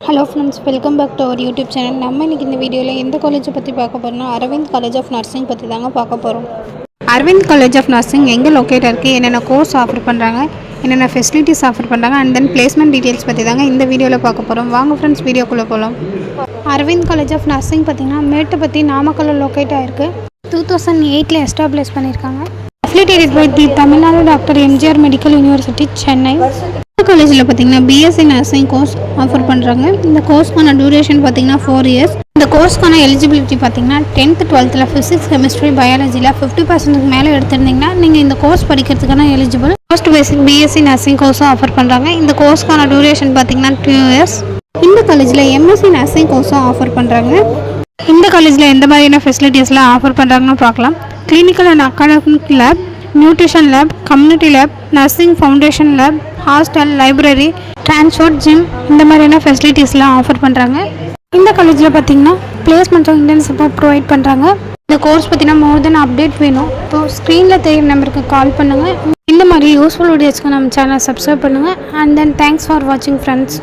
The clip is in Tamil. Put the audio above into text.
Hello friends, welcome back to our YouTube channel. நம்ம இன்றைக்கி இந்த வீடியோவில் எந்த காலேஜை பற்றி பார்க்க போகிறோம்னா அரவிந்த் காலேஜ் ஆஃப் நர்சிங் பற்றி தாங்க பார்க்க போகிறோம். அரவிந்த் காலேஜ் ஆஃப் நர்சிங் எங்கே லொக்கேட் இருக்குது, என்னென்ன கோர்ஸ் ஆஃபர் பண்ணுறாங்க, என்னென்ன ஃபெசிலிட்டிஸ் ஆஃபர் பண்ணுறாங்க அண்ட் தென் பிளேஸ்மெண்ட் டீட்டெயில்ஸ் பற்றி தாங்க இந்த வீடியோவில் பார்க்க போகிறோம். வாங்க ஃப்ரெண்ட்ஸ், வீடியோக்குள்ளே போகலாம். அரவிந்த் காலேஜ் ஆஃப் நர்சிங் பார்த்திங்கன்னா மேட்டுப்பட்டி நாமக்கல்லில் லொக்கேட் ஆகிருக்கு. 2008 எஸ்டாப்ளிஷ் பண்ணியிருக்காங்க. Affiliated by the Tamil Nadu doctor MGR medical university, Chennai. இந்த காலேஜில் பார்த்தீங்கன்னா பிஎஸ்சி நர்சிங் கோர்ஸ் ஆஃபர் பண்ணுறாங்க. இந்த கோர்ஸ்க்கான டியூரேஷன் பார்த்தீங்கன்னா 4 years. இந்த கோர்ஸ்க்கான எலிஜிபிலிட்டி பார்த்தீங்கன்னா 10th 12th ஃபிசிக்ஸ் கெமிஸ்ட்ரி பயாலஜியில் 50% மேலே எடுத்திருந்தீங்கன்னா நீங்கள் இந்த கோர்ஸ் படிக்கிறதுக்கான eligible. Post basic BSc nursing கோர்ஸும் ஆஃபர் பண்ணுறாங்க. இந்த கோர்ஸ்க்கான டியூரேஷன் பார்த்தீங்கன்னா 2 years. இந்த காலேஜில் எம்எஸ்சி நர்சிங் கோர்ஸும் ஆஃபர் பண்ணுறாங்க. இந்த காலேஜில் எந்த மாதிரியான ஃபெசிலிட்டிஸ்லாம் ஆஃபர் பண்ணுறாங்கன்னு பார்க்கலாம். Clinical and academic lab, nutrition lab, community lab, nursing foundation lab, hostel, library, transport, gym, இந்த மாதிரியான ஃபெசிலிட்டிஸ்லாம் ஆஃபர் பண்ணுறாங்க. இந்த காலேஜில் பார்த்தீங்கன்னா பிளேஸ்மெண்ட்டும் இன்டர்ன்ஷிப்பாக ப்ரொவைட் பண்ணுறாங்க. இந்த கோர்ஸ் பார்த்தீங்கன்னா மோர் தென் அப்டேட் வேணும். ஸோ ஸ்க்ரீனில் தெரியுற நம்பருக்கு கால் பண்ணுங்கள். இந்த மாதிரி யூஸ்ஃபுல் வீடியோஸ்க்கு நம்ம சேனலை சப்ஸ்கிரைப் பண்ணுங்கள். அண்ட் தென் தேங்க்ஸ் ஃபார் வாட்சிங் ஃப்ரெண்ட்ஸ்.